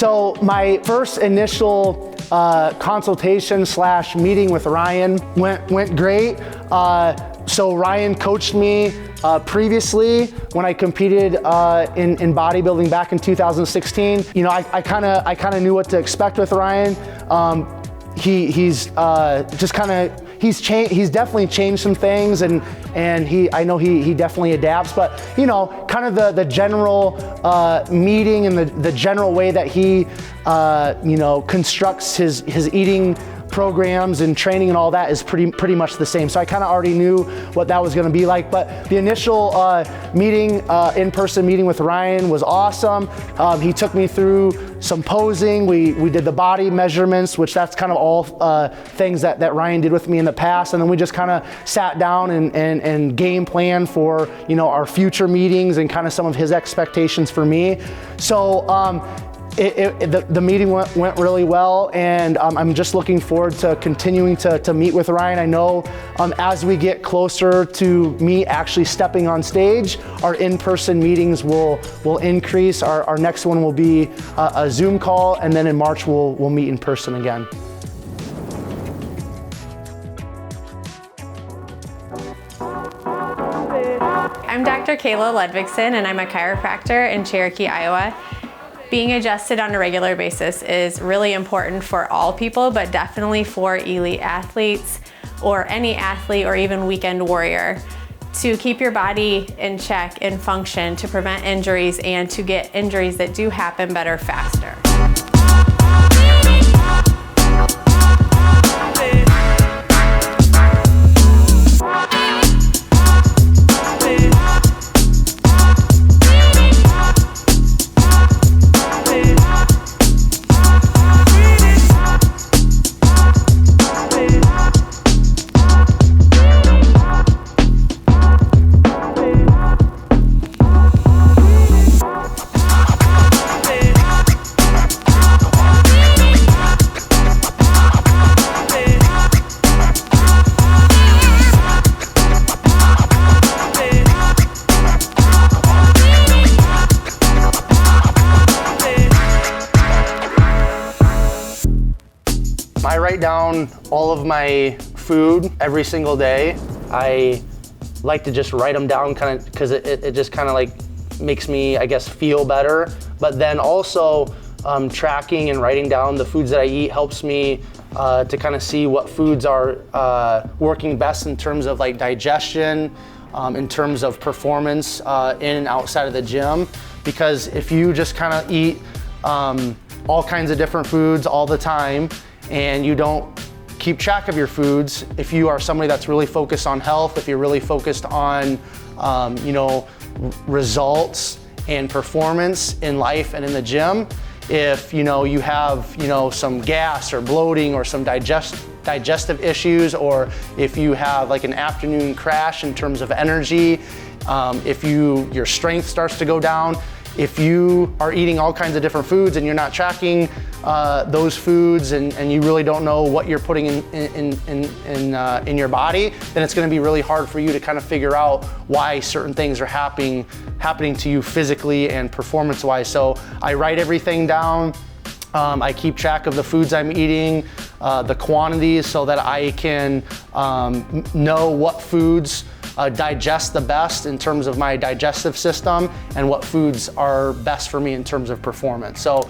So my first initial consultation / meeting with Ryan went great. So Ryan coached me previously when I competed in bodybuilding back in 2016. You know, I kind of knew what to expect with Ryan. He's definitely changed some things, and I know he definitely adapts, but you know, kind of the general meeting and the general way that he you know, constructs his eating programs and training and all that is pretty much the same. So I kind of already knew what that was going to be like, but the initial in-person meeting with Ryan was awesome. He took me through some posing. We did the body measurements, which that's kind of all things that Ryan did with me in the past, and then we just kind of sat down and game plan for, you know, our future meetings and kind of some of his expectations for me. So the meeting went really well, and I'm just looking forward to continuing to meet with Ryan. I know as we get closer to me actually stepping on stage, our in-person meetings will increase. Our next one will be a Zoom call, and then in March we'll meet in person again. I'm Dr. Kayla Ludvigson, and I'm a chiropractor in Cherokee, Iowa. Being adjusted on a regular basis is really important for all people, but definitely for elite athletes or any athlete or even weekend warrior, to keep your body in check and function, to prevent injuries and to get injuries that do happen better faster. I write down all of my food every single day. I like to just write them down kind of because it just kind of like makes me, I guess, feel better. But then also tracking and writing down the foods that I eat helps me to kind of see what foods are working best in terms of like digestion, in terms of performance in and outside of the gym. Because if you just kind of eat all kinds of different foods all the time, and you don't keep track of your foods, if you are somebody that's really focused on health, if you're really focused on you know, results and performance in life and in the gym, if you know you have some gas or bloating or some digestive issues, or if you have like an afternoon crash in terms of energy, if your strength starts to go down, if you are eating all kinds of different foods and you're not tracking those foods and you really don't know what you're putting in your body, then it's going to be really hard for you to kind of figure out why certain things are happening to you physically and performance-wise. So I write everything down. I keep track of the foods I'm eating, the quantities, so that I can know what foods digest the best in terms of my digestive system and what foods are best for me in terms of performance. So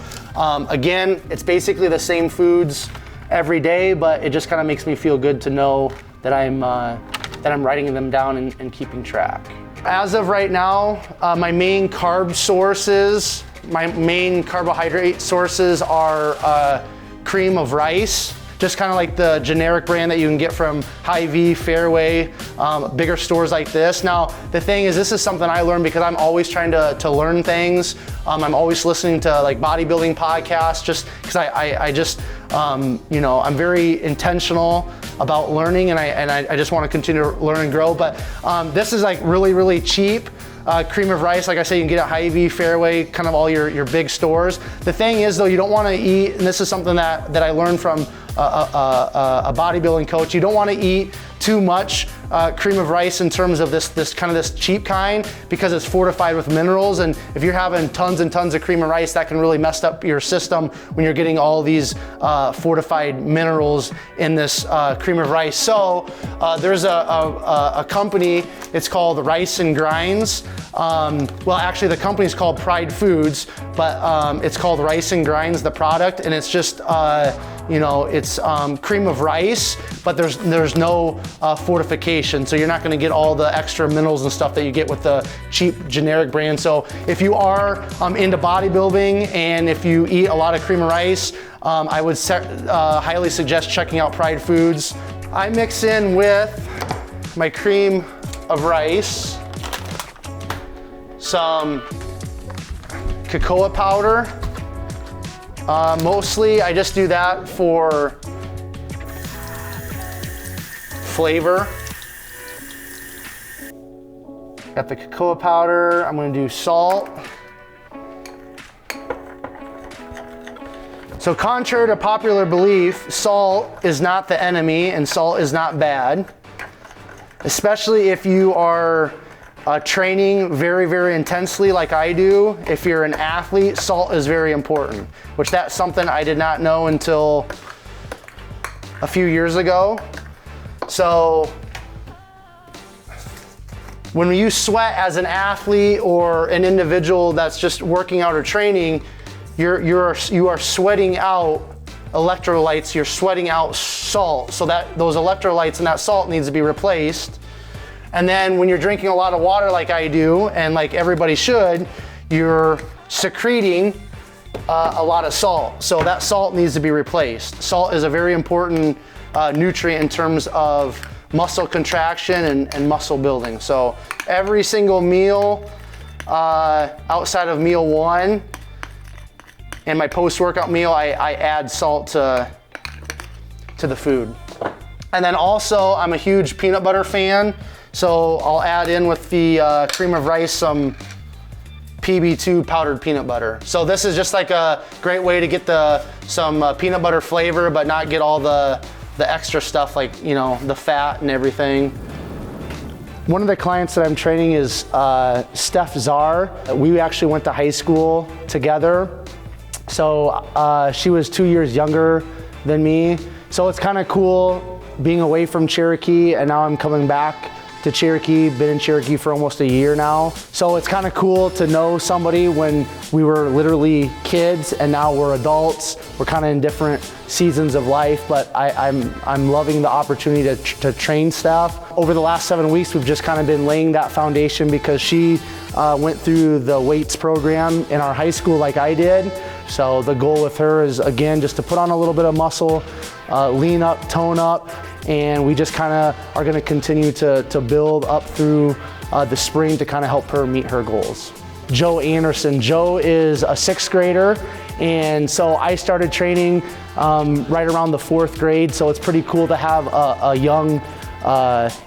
again, it's basically the same foods every day, but it just kind of makes me feel good to know that I'm writing them down and keeping track. As of right now, my main carbohydrate sources are cream of rice, just kind of like the generic brand that you can get from Hy-Vee, Fairway, bigger stores like this. Now, the thing is, this is something I learned because I'm always trying to learn things. I'm always listening to like bodybuilding podcasts, just because I'm very intentional about learning, and I just want to continue to learn and grow. But this is like really, really cheap. Cream of rice, like I say, you can get at Hy-Vee, Fairway, kind of all your big stores. The thing is though, you don't want to eat, and this is something that I learned from a bodybuilding coach, you don't want to eat too much cream of rice in terms of this cheap kind, because it's fortified with minerals. And if you're having tons and tons of cream of rice, that can really mess up your system when you're getting all these fortified minerals in this cream of rice. So there's a company, it's called Rice and Grinds. Well, actually the company's called Pride Foods, but it's called Rice and Grinds, the product, and it's just it's cream of rice, but there's no fortification, so you're not going to get all the extra minerals and stuff that you get with the cheap generic brand. So if you are into bodybuilding and if you eat a lot of cream of rice, I would highly suggest checking out Pride Foods. I mix in with my cream of rice some cocoa powder. Mostly I just do that for flavor. Got the cocoa powder, I'm gonna do salt. So contrary to popular belief, salt is not the enemy and salt is not bad, especially if you are training very, very intensely like I do. If you're an athlete, salt is very important, which that's something I did not know until a few years ago. So when you sweat as an athlete or an individual that's just working out or training, you are sweating out electrolytes, you're sweating out salt, so that those electrolytes and that salt needs to be replaced. And then when you're drinking a lot of water like I do, and like everybody should, you're secreting a lot of salt. So that salt needs to be replaced. Salt is a very important nutrient in terms of muscle contraction and muscle building. So every single meal outside of meal one and my post-workout meal, I add salt to the food. And then also I'm a huge peanut butter fan. So I'll add in with the cream of rice some PB2 powdered peanut butter. So this is just like a great way to get some peanut butter flavor, but not get all the extra stuff like, the fat and everything. One of the clients that I'm training is Tsp SALT. We actually went to high school together. So she was 2 years younger than me. So it's kind of cool being away from Cherokee, and now I'm coming back to Cherokee, been in Cherokee for almost a year now. So it's kind of cool to know somebody when we were literally kids and now we're adults. We're kind of in different seasons of life, but I'm loving the opportunity to train staff. Over the last 7 weeks, we've just kind of been laying that foundation because she went through the weights program in our high school like I did. So the goal with her is, again, just to put on a little bit of muscle, lean up, tone up, and we just kind of are going to continue to build up through the spring to kind of help her meet her goals. Joe Anderson. Joe is a 6th grader, and so I started training right around the 4th grade, so it's pretty cool to have a young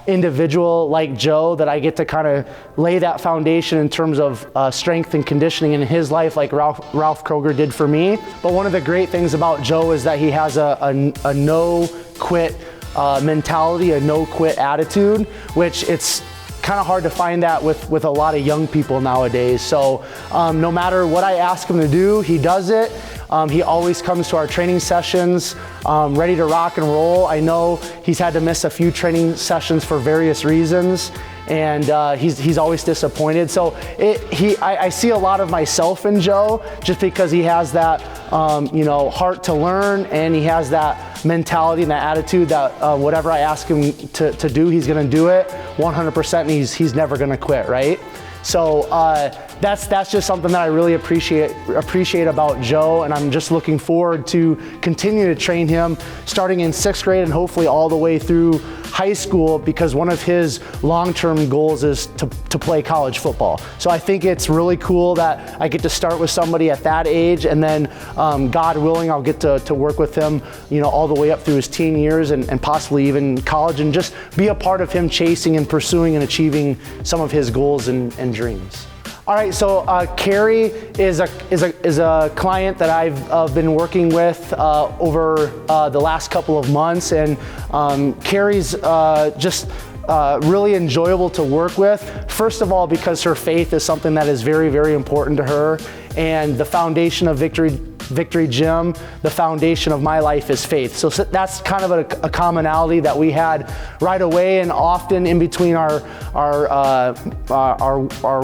individual like Joe that I get to kind of lay that foundation in terms of strength and conditioning in his life like Ralph Kroger did for me. But one of the great things about Joe is that he has a no quit mentality, a no quit attitude, which it's kind of hard to find that with a lot of young people nowadays. So no matter what I ask him to do, he does it. He always comes to our training sessions ready to rock and roll. I know he's had to miss a few training sessions for various reasons, and he's always disappointed. So I see a lot of myself in Joe just because he has that heart to learn, and he has that mentality and that attitude that whatever I ask him to do, he's going to do it 100%, and he's never going to quit, right? So that's just something that I really appreciate about Joe, and I'm just looking forward to continue to train him starting in 6th grade and hopefully all the way through high school, because one of his long-term goals is to play college football. So I think it's really cool that I get to start with somebody at that age, and then God willing, I'll get to work with him, all the way up through his teen years and possibly even college, and just be a part of him chasing and pursuing and achieving some of his goals and dreams. All right, so Carrie is a client that I've been working with over the last couple of months, and Carrie's just really enjoyable to work with. First of all, because her faith is something that is very, very important to her, and the foundation of Victory Gym, the foundation of my life is faith. So that's kind of a commonality that we had right away, and often in between our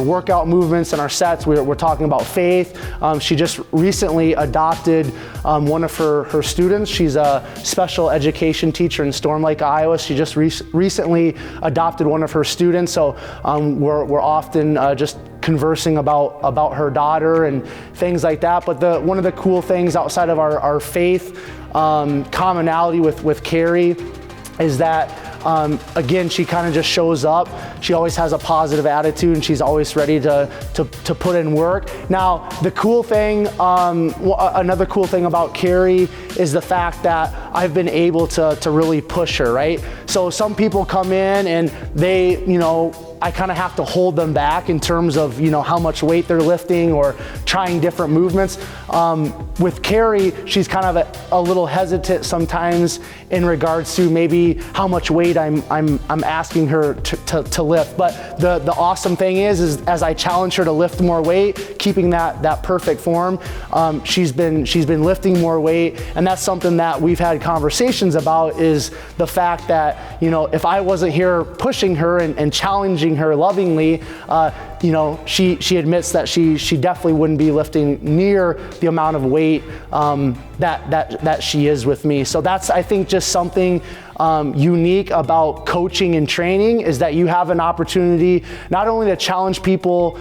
workout movements and our sets, we're talking about faith. She just recently adopted one of her students. She's a special education teacher in Storm Lake, Iowa. She just recently adopted one of her students. So we're often just conversing about her daughter and things like that. But one of the cool things outside of our faith commonality with Carrie is that again, she kind of just shows up. She always has a positive attitude, and she's always ready to put in work. Now, the cool thing, another cool thing about Carrie is the fact that I've been able to really push her, right? So some people come in and they, I kind of have to hold them back in terms of, how much weight they're lifting or trying different movements. With Carrie, she's kind of a little hesitant sometimes in regards to maybe how much weight I'm asking her to lift. But the awesome thing is as I challenge her to lift more weight, keeping that perfect form, she's been lifting more weight, and that's something that we've had conversations about, is the fact that, if I wasn't here pushing her and challenging her lovingly, she admits that she definitely wouldn't be lifting near the amount of weight that she is with me. So that's, I think, just something unique about coaching and training, is that you have an opportunity not only to challenge people,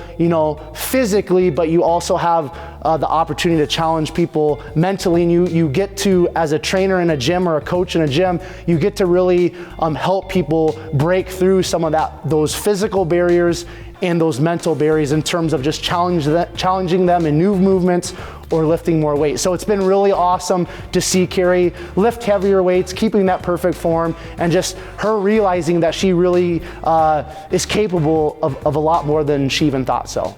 physically, but you also have the opportunity to challenge people mentally, and you get to, as a trainer in a gym or a coach in a gym, you get to really help people break through some of those physical barriers and those mental barriers in terms of just challenging them in new movements or lifting more weight. So it's been really awesome to see Carrie lift heavier weights, keeping that perfect form, and just her realizing that she really is capable of a lot more than she even thought so.